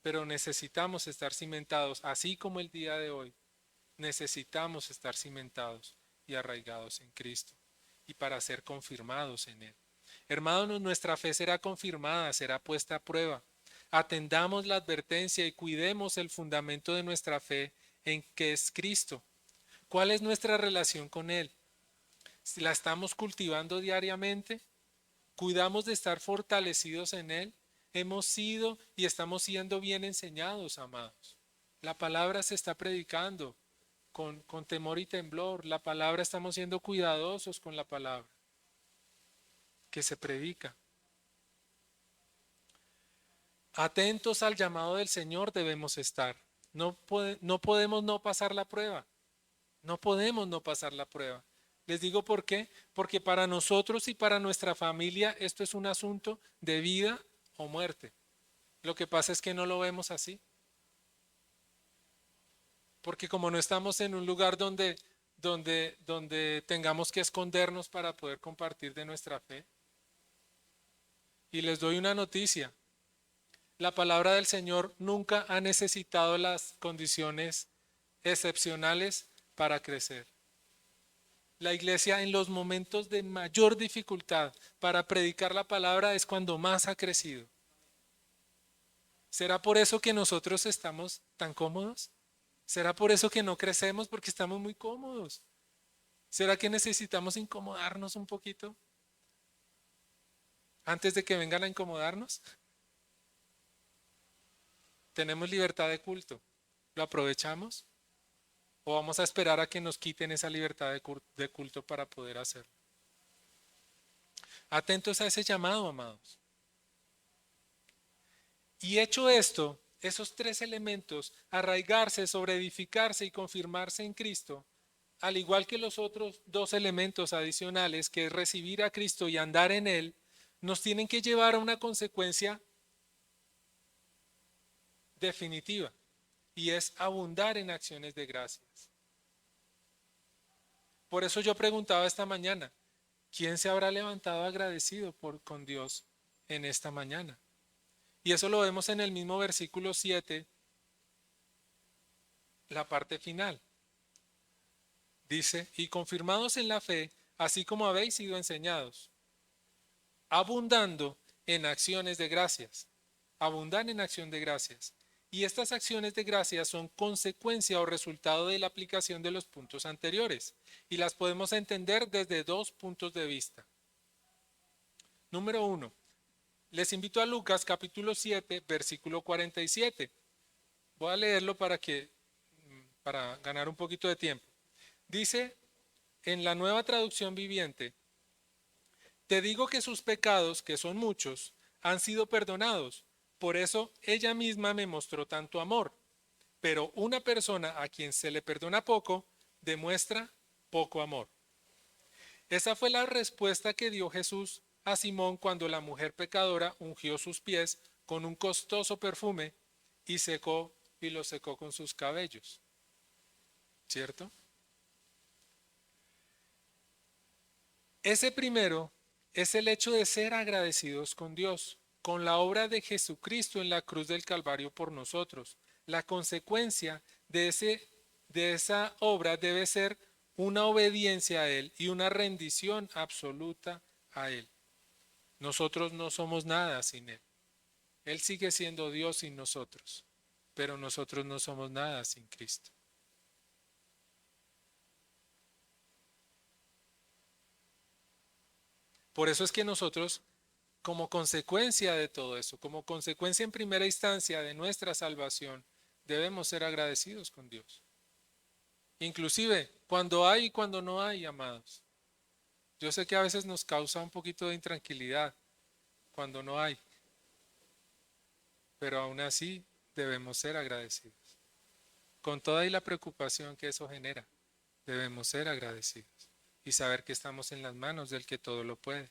Pero necesitamos estar cimentados, así como el día de hoy, necesitamos estar cimentados y arraigados en Cristo y para ser confirmados en Él. Hermanos, nuestra fe será confirmada, será puesta a prueba. Atendamos la advertencia y cuidemos el fundamento de nuestra fe en que es Cristo. ¿Cuál es nuestra relación con Él? Si la estamos cultivando diariamente, cuidamos de estar fortalecidos en Él. Hemos sido y estamos siendo bien enseñados, amados. La palabra se está predicando con temor y temblor. La palabra, estamos siendo cuidadosos con la palabra que se predica. Atentos al llamado del Señor debemos estar. No podemos no pasar la prueba. No podemos no pasar la prueba. Les digo por qué. Porque para nosotros y para nuestra familia esto es un asunto de vida o muerte. Lo que pasa es que no lo vemos así. Porque como no estamos en un lugar donde tengamos que escondernos para poder compartir de nuestra fe. Y les doy una noticia. La palabra del Señor nunca ha necesitado las condiciones excepcionales para crecer. La iglesia en los momentos de mayor dificultad para predicar la palabra es cuando más ha crecido. ¿Será por eso que nosotros estamos tan cómodos? ¿Será por eso que no crecemos porque estamos muy cómodos? ¿Será que necesitamos incomodarnos un poquito antes de que vengan a incomodarnos? ¿Tenemos libertad de culto? ¿Lo aprovechamos? ¿O vamos a esperar a que nos quiten esa libertad de culto para poder hacerlo? Atentos a ese llamado, amados. Y hecho esto, esos tres elementos, arraigarse, sobreedificarse y confirmarse en Cristo, al igual que los otros dos elementos adicionales, que es recibir a Cristo y andar en Él, nos tienen que llevar a una consecuencia definitiva, y es abundar en acciones de gracias. Por eso yo preguntaba esta mañana, ¿quién se habrá levantado agradecido con Dios en esta mañana? Y eso lo vemos en el mismo versículo 7, la parte final. Dice, y confirmados en la fe, así como habéis sido enseñados, abundando en acciones de gracias, abundan en acción de gracias. Y estas acciones de gracias son consecuencia o resultado de la aplicación de los puntos anteriores. Y las podemos entender desde dos puntos de vista. Número 1. Les invito a Lucas capítulo 7, versículo 47. Voy a leerlo para ganar un poquito de tiempo. Dice en la Nueva Traducción Viviente, te digo que sus pecados, que son muchos, han sido perdonados. Por eso ella misma me mostró tanto amor. Pero una persona a quien se le perdona poco, demuestra poco amor. Esa fue la respuesta que dio Jesús a Simón cuando la mujer pecadora ungió sus pies con un costoso perfume y secó y lo secó con sus cabellos, ¿cierto? Ese primero es el hecho de ser agradecidos con Dios, con la obra de Jesucristo en la cruz del Calvario por nosotros. La consecuencia de esa obra debe ser una obediencia a Él y una rendición absoluta a Él. Nosotros no somos nada sin Él. Él sigue siendo Dios sin nosotros, pero nosotros no somos nada sin Cristo. Por eso es que nosotros, como consecuencia de todo eso, como consecuencia en primera instancia de nuestra salvación, debemos ser agradecidos con Dios. Inclusive cuando hay y cuando no hay, amados. Yo sé que a veces nos causa un poquito de intranquilidad cuando no hay, pero aún así debemos ser agradecidos. Con toda y la preocupación que eso genera, debemos ser agradecidos y saber que estamos en las manos del que todo lo puede.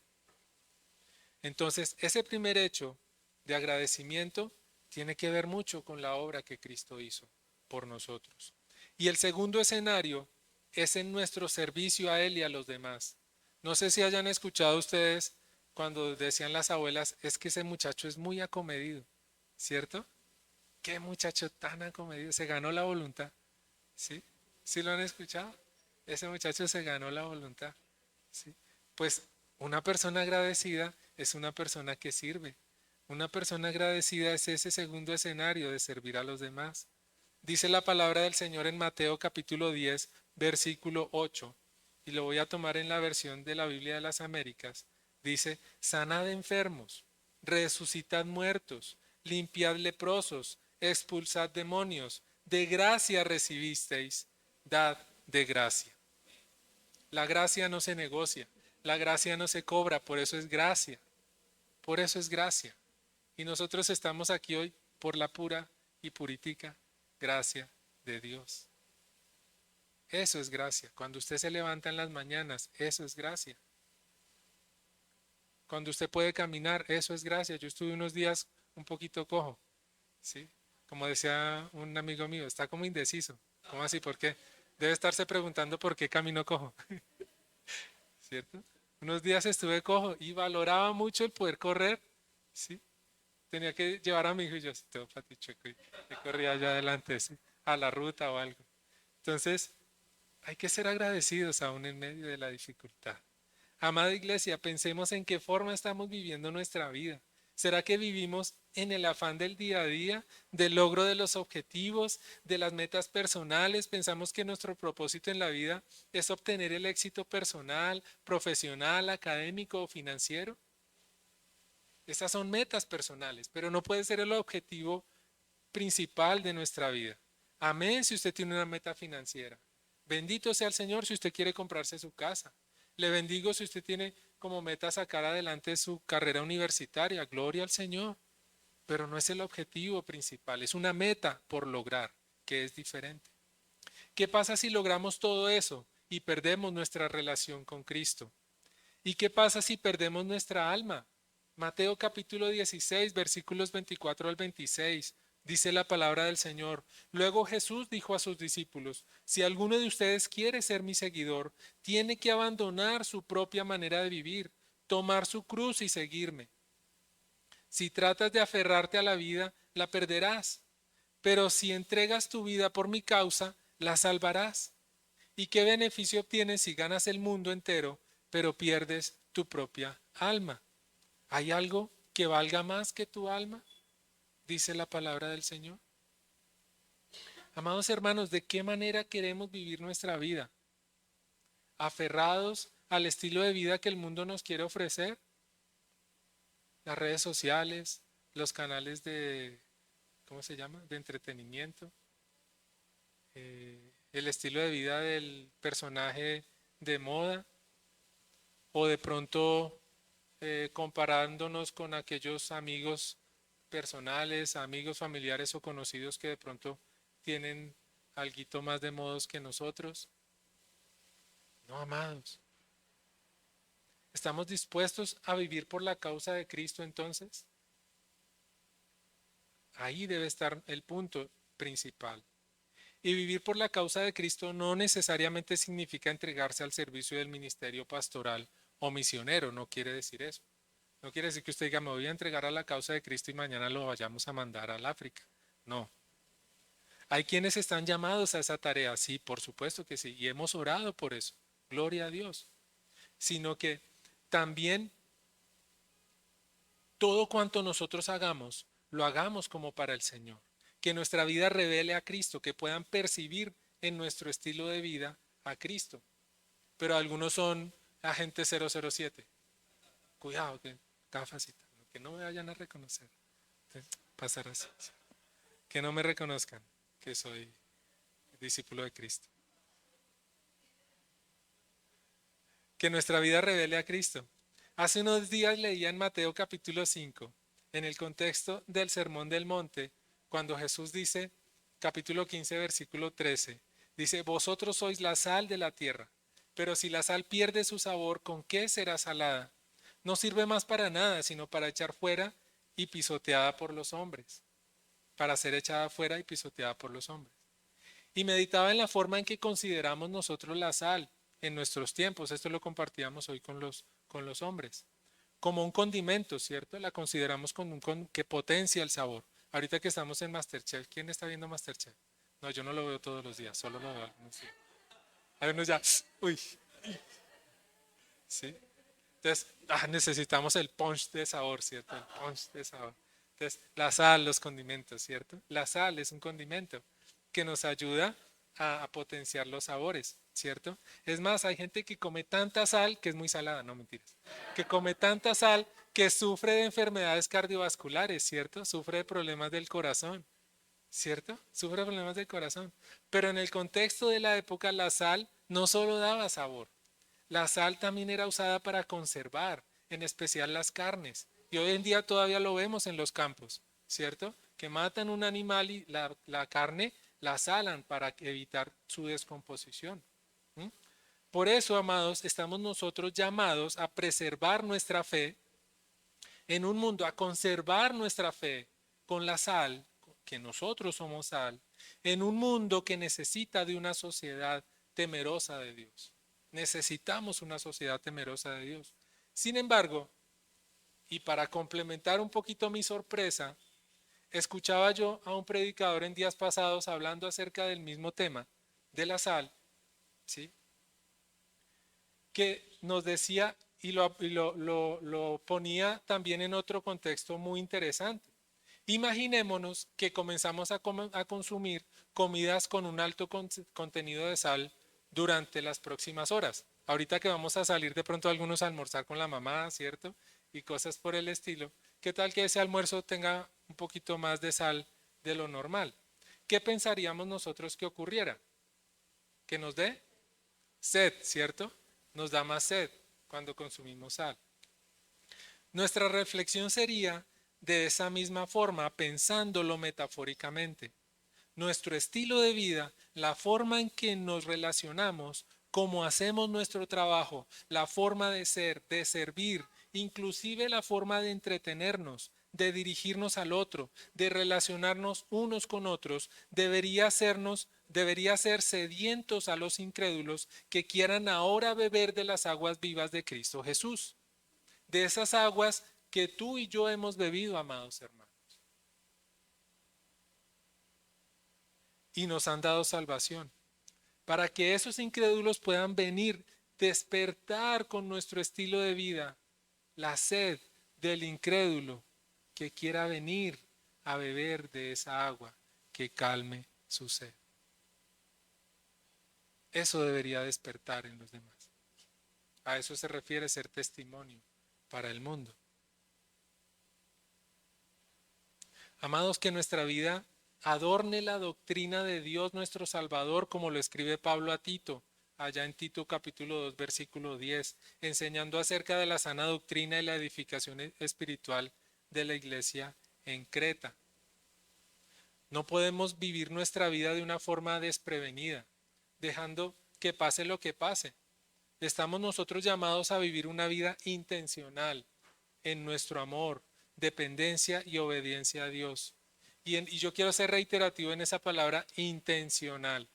Entonces, ese primer hecho de agradecimiento tiene que ver mucho con la obra que Cristo hizo por nosotros. Y el segundo escenario es en nuestro servicio a Él y a los demás. No sé si hayan escuchado ustedes cuando decían las abuelas, es que ese muchacho es muy acomedido, ¿cierto? Qué muchacho tan acomedido, se ganó la voluntad, ¿sí? ¿Sí lo han escuchado? Ese muchacho se ganó la voluntad, ¿sí? Pues una persona agradecida es una persona que sirve. Una persona agradecida es ese segundo escenario de servir a los demás. Dice la palabra del Señor en Mateo capítulo 10, versículo 8, y lo voy a tomar en la versión de la Biblia de las Américas. Dice, sanad enfermos, resucitad muertos, limpiad leprosos, expulsad demonios, de gracia recibisteis, dad de gracia. La gracia no se negocia, la gracia no se cobra, por eso es gracia, por eso es gracia. Y nosotros estamos aquí hoy por la pura y purítica gracia de Dios. Eso es gracia. Cuando usted se levanta en las mañanas, eso es gracia. Cuando usted puede caminar, eso es gracia. Yo estuve unos días un poquito cojo, ¿sí? Como decía un amigo mío, está como indeciso. ¿Cómo así? ¿Por qué? Debe estarse preguntando por qué camino cojo, ¿cierto? Unos días estuve cojo y valoraba mucho el poder correr, ¿sí? Tenía que llevar a mi hijo y yo, todo patichueco, y corría allá adelante, ¿sí? A la ruta o algo. Entonces, hay que ser agradecidos aún en medio de la dificultad. Amada iglesia, pensemos en qué forma estamos viviendo nuestra vida. ¿Será que vivimos en el afán del día a día, del logro de los objetivos, de las metas personales? ¿Pensamos que nuestro propósito en la vida es obtener el éxito personal, profesional, académico o financiero? Esas son metas personales, pero no puede ser el objetivo principal de nuestra vida. Amén si usted tiene una meta financiera. Bendito sea el Señor si usted quiere comprarse su casa. Le bendigo si usted tiene como meta sacar adelante su carrera universitaria. Gloria al Señor. Pero no es el objetivo principal, es una meta por lograr, que es diferente. ¿Qué pasa si logramos todo eso y perdemos nuestra relación con Cristo? ¿Y qué pasa si perdemos nuestra alma? Mateo capítulo 16, versículos 24 al 26. Dice la palabra del Señor. Luego Jesús dijo a sus discípulos, si alguno de ustedes quiere ser mi seguidor, tiene que abandonar su propia manera de vivir, tomar su cruz y seguirme. Si tratas de aferrarte a la vida, la perderás, pero si entregas tu vida por mi causa, la salvarás. ¿Y qué beneficio obtienes si ganas el mundo entero, pero pierdes tu propia alma? ¿Hay algo que valga más que tu alma? Dice la palabra del Señor. Amados hermanos, ¿de qué manera queremos vivir nuestra vida? ¿Aferrados al estilo de vida que el mundo nos quiere ofrecer? Las redes sociales, los canales de, ¿cómo se llama? De entretenimiento, el estilo de vida del personaje de moda, o de pronto comparándonos con aquellos amigos personales, amigos familiares o conocidos que de pronto tienen alguito más de modos que nosotros. No, amados. ¿Estamos dispuestos a vivir por la causa de Cristo entonces? Ahí debe estar el punto principal. Y vivir por la causa de Cristo no necesariamente significa entregarse al servicio del ministerio pastoral o misionero, no quiere decir eso. No quiere decir que usted diga, me voy a entregar a la causa de Cristo y mañana lo vayamos a mandar al África. No. Hay quienes están llamados a esa tarea, sí, por supuesto que sí, y hemos orado por eso. Gloria a Dios. Sino que también todo cuanto nosotros hagamos, lo hagamos como para el Señor. Que nuestra vida revele a Cristo, que puedan percibir en nuestro estilo de vida a Cristo. Pero algunos son agentes 007. Cuidado, que gafas, que no me vayan a reconocer. Pasar así. Que no me reconozcan que soy discípulo de Cristo. Que nuestra vida revele a Cristo. Hace unos días leía en Mateo capítulo 5, en el contexto del Sermón del Monte, cuando Jesús dice, capítulo 15, versículo 13, dice, vosotros sois la sal de la tierra, pero si la sal pierde su sabor, ¿con qué será salada? No sirve más para nada, sino para echar fuera y pisoteada por los hombres, para ser echada fuera y pisoteada por los hombres. Y meditaba en la forma en que consideramos nosotros la sal en nuestros tiempos. Esto lo compartíamos hoy con los hombres. Como un condimento, ¿cierto? La consideramos como que potencia el sabor. Ahorita que estamos en Masterchef, ¿quién está viendo Masterchef? No, yo no lo veo todos los días, solo lo veo algunos días. Hay unos ya, uy, ¿sí? Entonces, necesitamos el punch de sabor, ¿cierto? El punch de sabor. Entonces, la sal, los condimentos, ¿cierto? La sal es un condimento que nos ayuda a potenciar los sabores, ¿cierto? Es más, hay gente que come tanta sal que es muy salada, no mentiras, que come tanta sal que sufre de enfermedades cardiovasculares, ¿cierto? Sufre de problemas del corazón, ¿cierto? Sufre de problemas del corazón. Pero en el contexto de la época, la sal no solo daba sabor, la sal también era usada para conservar, en especial las carnes. Y hoy en día todavía lo vemos en los campos, ¿cierto? Que matan un animal y la carne la salan para evitar su descomposición. ¿Mm? Por eso, amados, estamos nosotros llamados a preservar nuestra fe en un mundo, a conservar nuestra fe con la sal, que nosotros somos sal, en un mundo que necesita de una sociedad temerosa de Dios. Necesitamos una sociedad temerosa de Dios. Sin embargo, y para complementar un poquito mi sorpresa, escuchaba yo a un predicador en días pasados hablando acerca del mismo tema, de la sal, ¿sí? Que nos decía lo ponía también en otro contexto muy interesante. Imaginémonos que comenzamos a consumir comidas con un alto contenido de sal durante las próximas horas. Ahorita que vamos a salir de pronto algunos a almorzar con la mamá, ¿cierto? Y cosas por el estilo. ¿Qué tal que ese almuerzo tenga un poquito más de sal de lo normal? ¿Qué pensaríamos nosotros que ocurriera? Que nos dé sed, ¿cierto? Nos da más sed cuando consumimos sal. Nuestra reflexión sería de esa misma forma, pensándolo metafóricamente. Nuestro estilo de vida, la forma en que nos relacionamos, cómo hacemos nuestro trabajo, la forma de ser, de servir, inclusive la forma de entretenernos, de dirigirnos al otro, de relacionarnos unos con otros, debería ser sedientos a los incrédulos que quieran ahora beber de las aguas vivas de Cristo Jesús, de esas aguas que tú y yo hemos bebido, amados hermanos, y nos han dado salvación, para que esos incrédulos puedan venir, despertar con nuestro estilo de vida la sed del incrédulo que quiera venir a beber de esa agua que calme su sed. Eso debería despertar en los demás. A eso se refiere ser testimonio para el mundo. Amados, que nuestra vida adorne la doctrina de Dios nuestro Salvador, como lo escribe Pablo a Tito, allá en Tito capítulo 2, versículo 10, enseñando acerca de la sana doctrina y la edificación espiritual de la iglesia en Creta. No podemos vivir nuestra vida de una forma desprevenida, dejando que pase lo que pase. Estamos nosotros llamados a vivir una vida intencional en nuestro amor, dependencia y obediencia a Dios. Y yo quiero ser reiterativo en esa palabra intencional,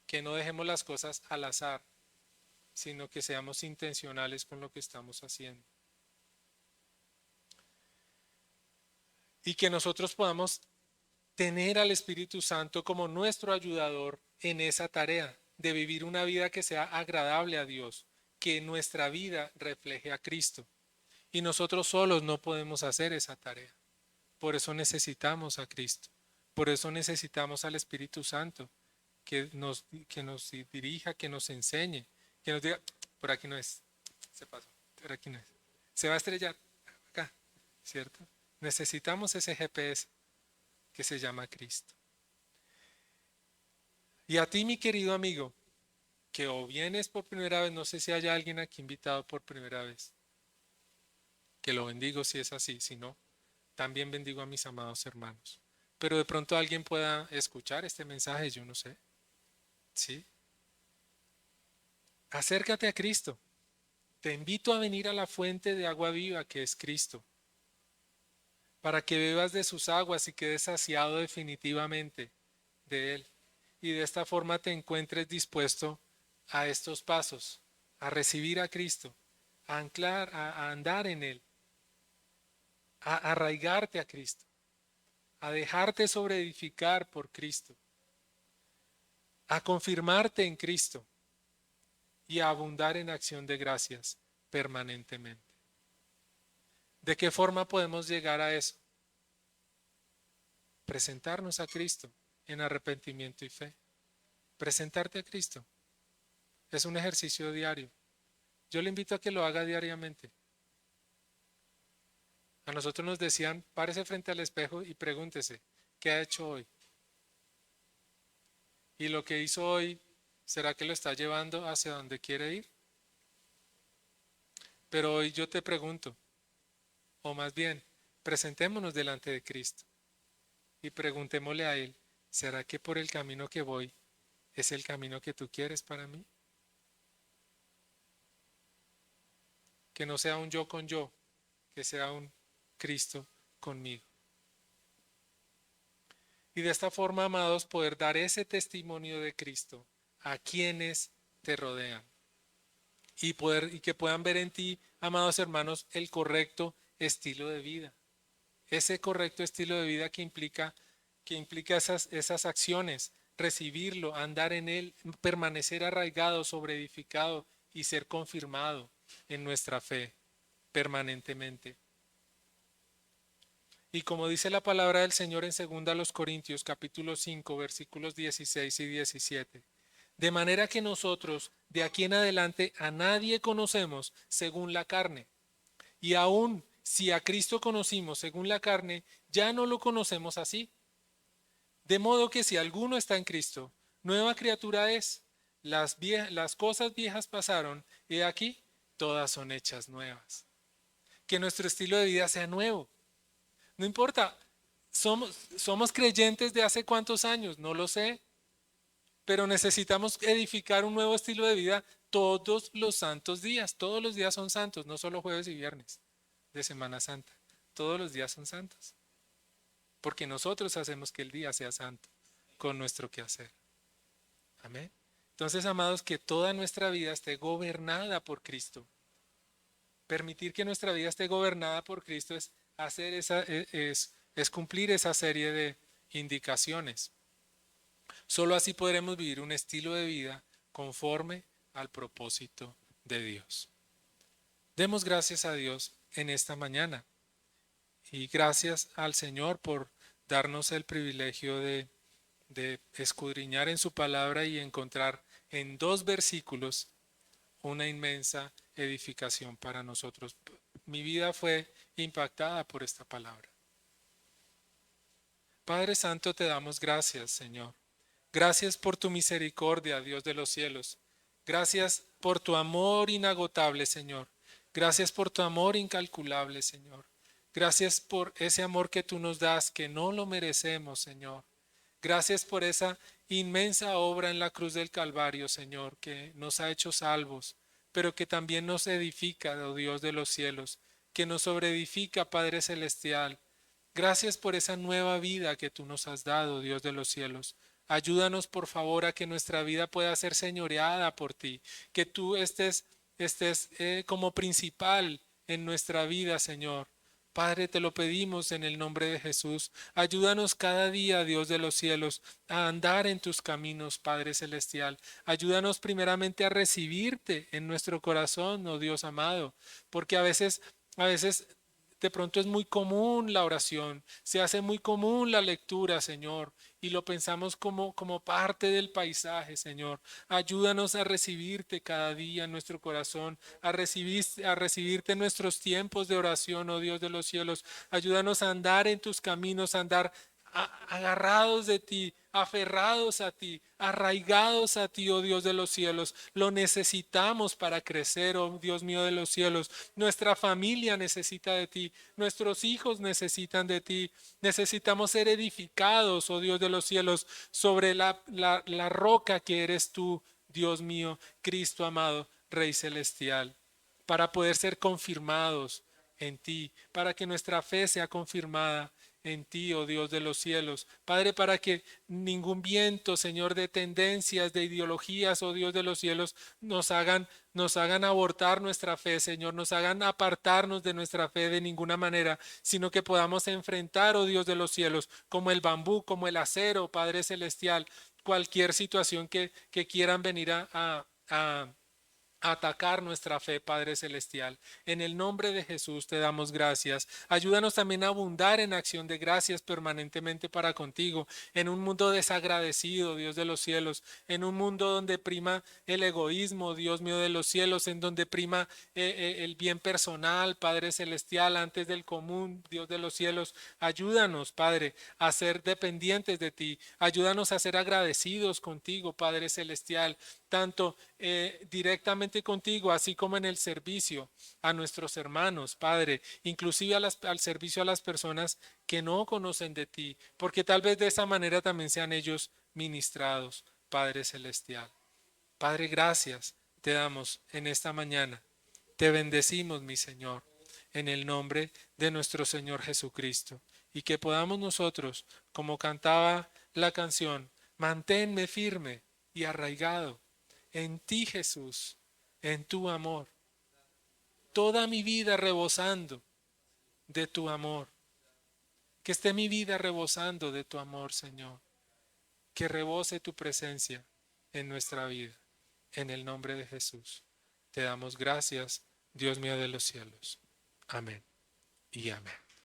que no dejemos las cosas al azar, sino que seamos intencionales con lo que estamos haciendo. Y que nosotros podamos tener al Espíritu Santo como nuestro ayudador en esa tarea de vivir una vida que sea agradable a Dios, que nuestra vida refleje a Cristo. Y nosotros solos no podemos hacer esa tarea. Por eso necesitamos a Cristo. Por eso necesitamos al Espíritu Santo que nos dirija, que nos enseñe, que nos diga, por aquí no es, se pasó, por aquí no es. Se va a estrellar acá, ¿cierto? Necesitamos ese GPS que se llama Cristo. Y a ti, mi querido amigo, que o vienes por primera vez, no sé si haya alguien aquí invitado por primera vez, que lo bendigo si es así, si no, también bendigo a mis amados hermanos. Pero de pronto alguien pueda escuchar este mensaje, yo no sé, ¿sí? Acércate a Cristo. Te invito a venir a la fuente de agua viva que es Cristo, para que bebas de sus aguas y quedes saciado definitivamente de Él. Y de esta forma te encuentres dispuesto a estos pasos, a recibir a Cristo, a anclar, a andar en Él, a arraigarte a Cristo, a dejarte sobreedificar por Cristo, a confirmarte en Cristo y a abundar en acción de gracias permanentemente. ¿De qué forma podemos llegar a eso? Presentarnos a Cristo en arrepentimiento y fe. Presentarte a Cristo es un ejercicio diario. Yo le invito a que lo haga diariamente. A nosotros nos decían, párese frente al espejo y pregúntese, ¿qué ha hecho hoy? Y lo que hizo hoy, ¿será que lo está llevando hacia donde quiere ir? Pero hoy yo te pregunto, o más bien, presentémonos delante de Cristo y preguntémosle a Él, ¿será que por el camino que voy es el camino que tú quieres para mí? Que no sea un yo con yo, que sea un Cristo conmigo. Y de esta forma, amados, poder dar ese testimonio de Cristo a quienes te rodean. Y que puedan ver en ti, amados hermanos, el correcto estilo de vida. Ese correcto estilo de vida que implica esas acciones, recibirlo, andar en él, permanecer arraigado, sobreedificado y ser confirmado en nuestra fe permanentemente. Y como dice la palabra del Señor en 2 Corintios capítulo 5 versículos 16 y 17. De manera que nosotros de aquí en adelante a nadie conocemos según la carne. Y aún si a Cristo conocimos según la carne, ya no lo conocemos así. De modo que si alguno está en Cristo, nueva criatura es. Las cosas viejas pasaron y aquí todas son hechas nuevas. Que nuestro estilo de vida sea nuevo. No importa, somos creyentes de hace cuántos años, no lo sé, pero necesitamos edificar un nuevo estilo de vida todos los santos días. Todos los días son santos, no solo jueves y viernes de Semana Santa. Todos los días son santos, porque nosotros hacemos que el día sea santo con nuestro quehacer. Amén. Entonces, amados, que toda nuestra vida esté gobernada por Cristo. Permitir que nuestra vida esté gobernada por Cristo es hacer es cumplir esa serie de indicaciones. Solo así podremos vivir un estilo de vida conforme al propósito de Dios. Demos gracias a Dios en esta mañana y gracias al Señor por darnos el privilegio de escudriñar en su palabra y encontrar en 2 versículos una inmensa edificación para nosotros. Mi vida fue impactada por esta palabra. Padre Santo, te damos gracias, Señor. Gracias por tu misericordia, Dios de los cielos. Gracias por tu amor inagotable, Señor. Gracias por tu amor incalculable, Señor. Gracias por ese amor que tú nos das, que no lo merecemos, Señor. Gracias por esa inmensa obra en la cruz del Calvario, Señor, que nos ha hecho salvos, pero que también nos edifica, oh Dios de los cielos, que nos sobreedifica, Padre Celestial, Gracias por esa nueva vida que tú nos has dado, Dios de los cielos. Ayúdanos, por favor, a que nuestra vida pueda ser señoreada por ti, que tú estés como principal en nuestra vida, Señor. Padre, te lo pedimos en el nombre de Jesús. Ayúdanos cada día, Dios de los cielos, a andar en tus caminos, Padre Celestial. Ayúdanos primeramente a recibirte en nuestro corazón, oh Dios amado, porque a veces de pronto es muy común la oración, se hace muy común la lectura, Señor, y lo pensamos como parte del paisaje, Señor. Ayúdanos a recibirte cada día en nuestro corazón, a recibirte en nuestros tiempos de oración, oh Dios de los cielos. Ayúdanos a andar en tus caminos, a andar agarrados de ti, aferrados a ti, arraigados a ti, oh Dios de los cielos. Lo necesitamos para crecer, oh Dios mío de los cielos. Nuestra familia necesita de ti, nuestros hijos necesitan de ti. Necesitamos ser edificados, oh Dios de los cielos, sobre la roca que eres tú, Dios mío, Cristo amado, Rey celestial, para poder ser confirmados en ti, para que nuestra fe sea confirmada en ti, oh Dios de los cielos. Padre, para que ningún viento, Señor, de tendencias, de ideologías, oh Dios de los cielos, nos hagan abortar nuestra fe, Señor, nos hagan apartarnos de nuestra fe de ninguna manera, sino que podamos enfrentar, oh Dios de los cielos, como el bambú, como el acero, Padre celestial, cualquier situación que quieran venir a atacar nuestra fe, Padre Celestial. En el nombre de Jesús te damos gracias. Ayúdanos también a abundar en acción de gracias permanentemente para contigo, en un mundo desagradecido, Dios de los cielos, en un mundo donde prima el egoísmo, Dios mío de los cielos, en donde prima el bien personal, Padre Celestial, antes del común, Dios de los cielos. Ayúdanos, Padre, a ser dependientes de ti. Ayúdanos a ser agradecidos contigo, Padre Celestial, tanto directamente contigo, así como en el servicio a nuestros hermanos, Padre, inclusive al servicio a las personas que no conocen de ti, porque tal vez de esa manera también sean ellos ministrados, Padre Celestial. Padre, gracias te damos en esta mañana. Te bendecimos, mi Señor, en el nombre de nuestro Señor Jesucristo, y que podamos nosotros, como cantaba la canción, manténme firme y arraigado en ti, Jesús, en tu amor, toda mi vida rebosando de tu amor, que esté mi vida rebosando de tu amor, Señor, que rebose tu presencia en nuestra vida, en el nombre de Jesús. Te damos gracias, Dios mío de los cielos. Amén y amén.